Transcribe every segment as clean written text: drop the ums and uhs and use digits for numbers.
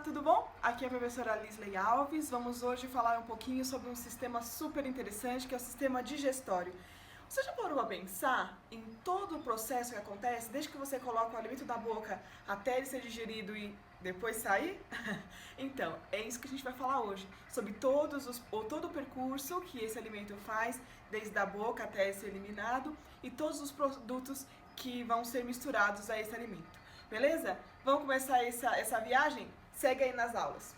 tudo bom? Aqui é a professora Lisley Alves. Vamos hoje falar um pouquinho sobre um sistema super interessante que é o sistema digestório. Você já parou a pensar em todo o processo que acontece desde que você coloca o alimento na boca até ele ser digerido e depois sair? Então, é isso que a gente vai falar hoje, sobre todo o percurso que esse alimento faz, desde a boca até ser eliminado e todos os produtos que vão ser misturados a esse alimento. Beleza? Vamos começar essa viagem? Segue aí nas aulas.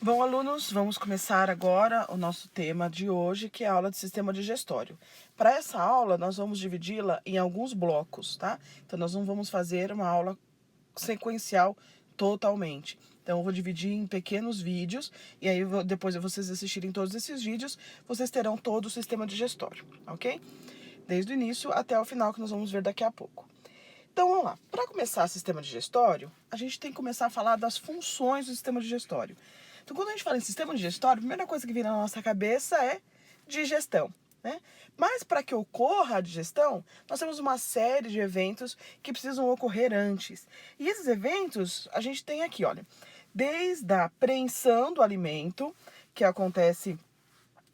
Bom, alunos, vamos começar agora o nosso tema de hoje, que é a aula de sistema digestório. Para essa aula, nós vamos dividi-la em alguns blocos, tá? Então, nós não vamos fazer uma aula sequencial totalmente. Então, eu vou dividir em pequenos vídeos, e aí, depois de vocês assistirem todos esses vídeos, vocês terão todo o sistema digestório, ok? Desde o início até o final, que nós vamos ver daqui a pouco. Então, vamos lá. Para começar o sistema digestório, a gente tem que começar a falar das funções do sistema digestório. Então, quando a gente fala em sistema digestório, a primeira coisa que vem na nossa cabeça é digestão, né? Mas para que ocorra a digestão, nós temos uma série de eventos que precisam ocorrer antes. E esses eventos, a gente tem aqui, olha, desde a apreensão do alimento, que acontece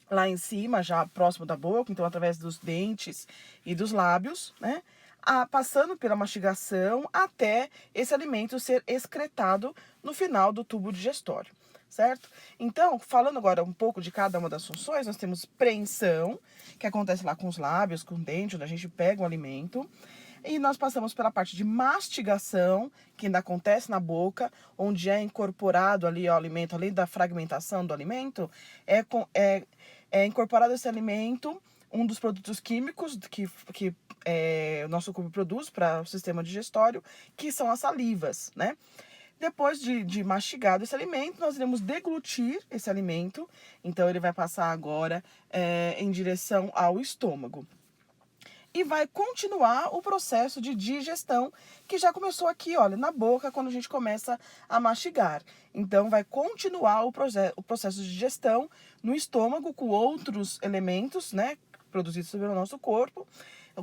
lá em cima, já próximo da boca, então através dos dentes e dos lábios, né? Passando pela mastigação até esse alimento ser excretado no final do tubo digestório, certo? Então, falando agora um pouco de cada uma das funções, nós temos preensão, que acontece lá com os lábios, com o dente, onde a gente pega o alimento. E nós passamos pela parte de mastigação, que ainda acontece na boca, onde é incorporado ali o alimento, além da fragmentação do alimento, é incorporado esse alimento, um dos produtos químicos que o nosso corpo produz para o sistema digestório, que são as salivas, né? Depois de mastigado esse alimento, nós iremos deglutir esse alimento, então ele vai passar agora em direção ao estômago. E vai continuar o processo de digestão, que já começou aqui, olha, na boca, quando a gente começa a mastigar. Então, vai continuar o processo de digestão no estômago, com outros elementos, né, produzidos pelo nosso corpo,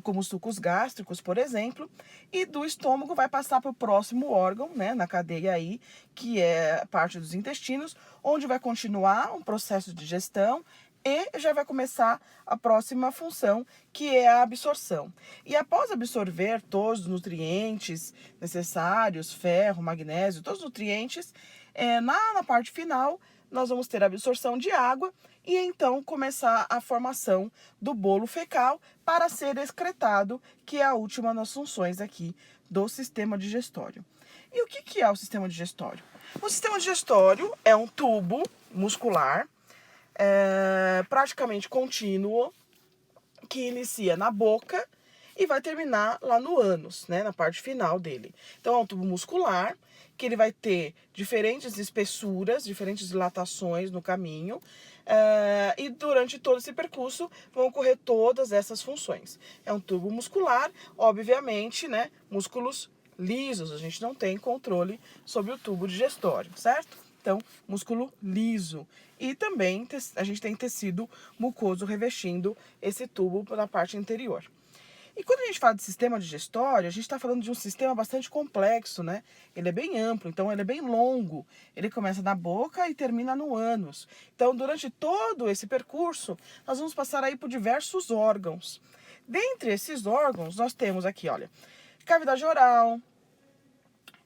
como sucos gástricos, por exemplo, e do estômago vai passar para o próximo órgão, né, na cadeia aí, que é parte dos intestinos, onde vai continuar um processo de digestão e já vai começar a próxima função, que é a absorção. E após absorver todos os nutrientes necessários, ferro, magnésio, todos os nutrientes, na parte final, nós vamos ter a absorção de água e então começar a formação do bolo fecal para ser excretado, que é a última das funções aqui do sistema digestório. E o que é o sistema digestório? O sistema digestório é um tubo muscular praticamente contínuo, que inicia na boca e vai terminar lá no ânus, né, na parte final dele. Então, é um tubo muscular, que ele vai ter diferentes espessuras, diferentes dilatações no caminho, e durante todo esse percurso vão ocorrer todas essas funções. É um tubo muscular, obviamente, né, músculos lisos, a gente não tem controle sobre o tubo digestório, certo? Então, músculo liso. E também a gente tem tecido mucoso revestindo esse tubo na parte interior. E quando a gente fala de sistema digestório, a gente está falando de um sistema bastante complexo, né? Ele é bem amplo, então ele é bem longo. Ele começa na boca e termina no ânus. Então, durante todo esse percurso, nós vamos passar aí por diversos órgãos. Dentre esses órgãos, nós temos aqui, olha, cavidade oral,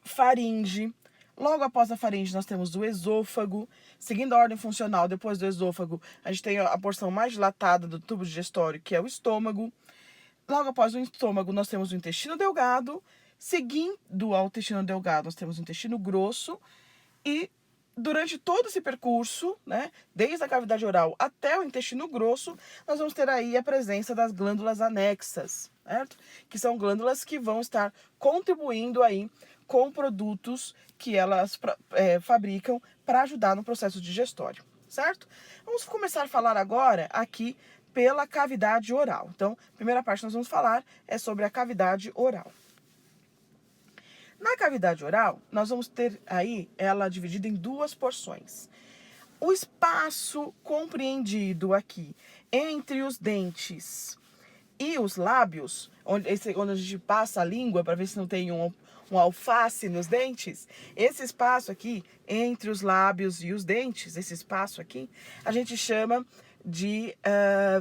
faringe. Logo após a faringe, nós temos o esôfago. Seguindo a ordem funcional, depois do esôfago, a gente tem a porção mais dilatada do tubo digestório, que é o estômago. Logo após o estômago, nós temos o intestino delgado. Seguindo ao intestino delgado, nós temos o intestino grosso. E durante todo esse percurso, né, desde a cavidade oral até o intestino grosso, nós vamos ter aí a presença das glândulas anexas, certo? Que são glândulas que vão estar contribuindo aí com produtos que elas fabricam para ajudar no processo digestório, certo? Vamos começar a falar agora aqui pela cavidade oral. Então, a primeira parte que nós vamos falar é sobre a cavidade oral. Na cavidade oral, nós vamos ter aí ela dividida em duas porções. O espaço compreendido aqui entre os dentes e os lábios, onde a gente passa a língua para ver se não tem um alface nos dentes, esse espaço aqui entre os lábios e os dentes, esse espaço aqui, a gente chama de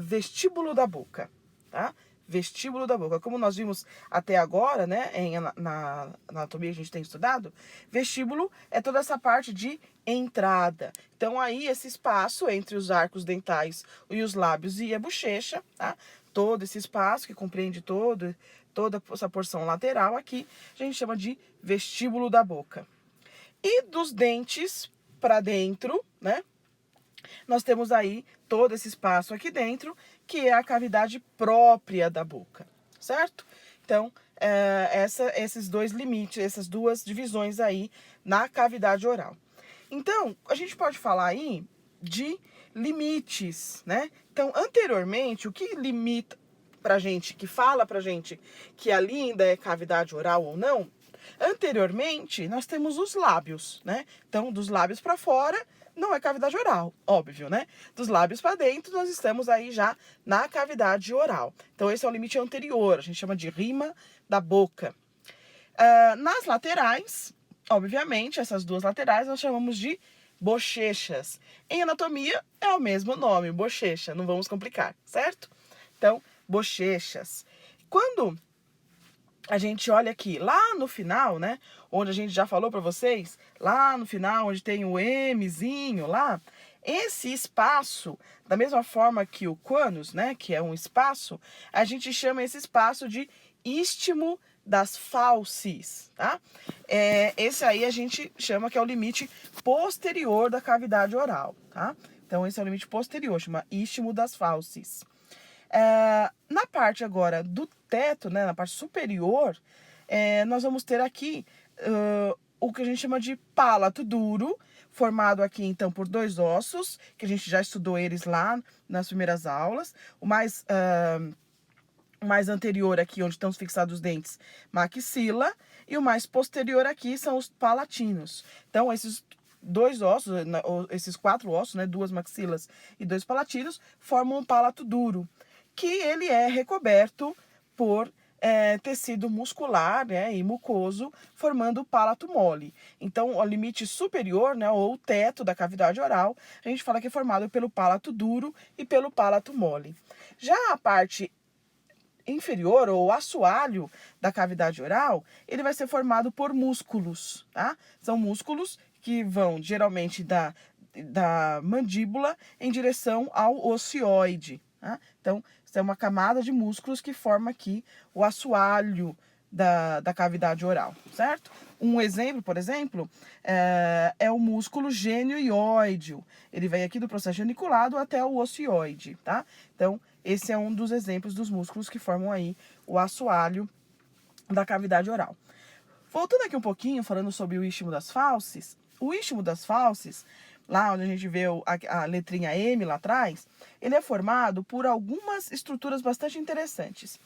vestíbulo da boca, tá? Vestíbulo da boca. Como nós vimos até agora, né, na anatomia que a gente tem estudado, vestíbulo é toda essa parte de entrada. Então, aí, esse espaço entre os arcos dentais e os lábios e a bochecha, tá? Todo esse espaço que compreende toda essa porção lateral aqui, a gente chama de vestíbulo da boca. E dos dentes para dentro, né? Nós temos aí todo esse espaço aqui dentro, que é a cavidade própria da boca, certo? Então, esses dois limites, essas duas divisões aí na cavidade oral. Então, a gente pode falar aí de limites, né? Então, anteriormente, o que limita pra gente, que fala pra gente que ali ainda é cavidade oral ou não, anteriormente, nós temos os lábios, né? Então, dos lábios para fora, não é cavidade oral, óbvio, né? Dos lábios para dentro, nós estamos aí já na cavidade oral. Então, esse é o limite anterior, a gente chama de rima da boca. Nas laterais, obviamente, essas duas laterais nós chamamos de bochechas. Em anatomia, é o mesmo nome, bochecha, não vamos complicar, certo? Então, bochechas. Quando a gente olha aqui, lá no final, né, onde a gente já falou para vocês, lá no final, onde tem o Mzinho lá, esse espaço, da mesma forma que o quânus, né, que é um espaço, a gente chama esse espaço de istmo das fauces, tá? Esse aí a gente chama que é o limite posterior da cavidade oral, tá? Então, esse é o limite posterior, chama istmo das fauces. Na parte agora do teto, né, na parte superior, nós vamos ter aqui o que a gente chama de palato duro, formado aqui então por dois ossos, que a gente já estudou eles lá nas primeiras aulas. O mais anterior aqui, onde estão fixados os dentes, maxila, e o mais posterior aqui são os palatinos. Então, esses dois ossos, esses quatro ossos, né, duas maxilas e dois palatinos, formam um palato duro, que ele é recoberto por tecido muscular, né, e mucoso, formando o palato mole. Então, o limite superior, né, ou o teto da cavidade oral, a gente fala que é formado pelo palato duro e pelo palato mole. Já a parte inferior, ou assoalho da cavidade oral, ele vai ser formado por músculos, tá? São músculos que vão geralmente da mandíbula em direção ao ocioide, tá? Então, isso é uma camada de músculos que forma aqui o assoalho da cavidade oral, certo? Um exemplo, por exemplo, é o músculo genioióideo. Ele vem aqui do processo geniculado até o ocioide, tá? Então, esse é um dos exemplos dos músculos que formam aí o assoalho da cavidade oral. Voltando aqui um pouquinho, falando sobre o istmo das fauces, o istmo das fauces, lá onde a gente vê a letrinha M lá atrás, ele é formado por algumas estruturas bastante interessantes.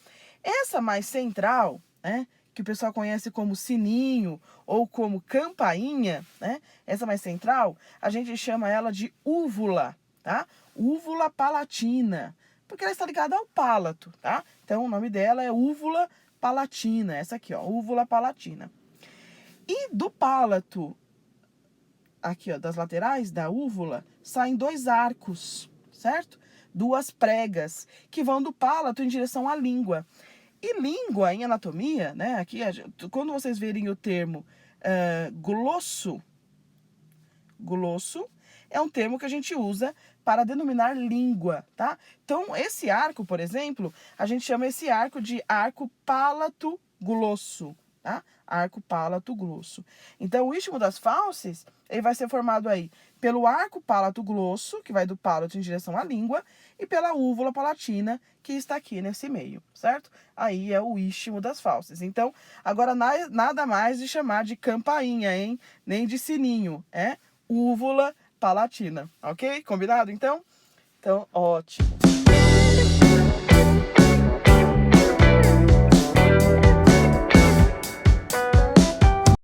Essa mais central, né, que o pessoal conhece como sininho ou como campainha, né, essa mais central, a gente chama ela de úvula, tá? Úvula palatina, porque ela está ligada ao pálato, tá? Então, o nome dela é úvula palatina, essa aqui, ó, úvula palatina. E do pálato, aqui, ó, das laterais da úvula, saem dois arcos, certo? Duas pregas, que vão do pálato em direção à língua. E língua, em anatomia, né, aqui, quando vocês verem o termo glosso é um termo que a gente usa para denominar língua, tá? Então, esse arco, por exemplo, a gente chama esse arco de arco palato-glosso, tá? Arco pálato glosso. Então, o istmo das fauces, ele vai ser formado aí pelo arco pálato glosso, que vai do pálato em direção à língua, e pela úvula palatina, que está aqui nesse meio, certo? Aí é o istmo das fauces. Então, agora nada mais de chamar de campainha, hein? Nem de sininho, é úvula palatina, ok? Combinado, então? Então, ótimo.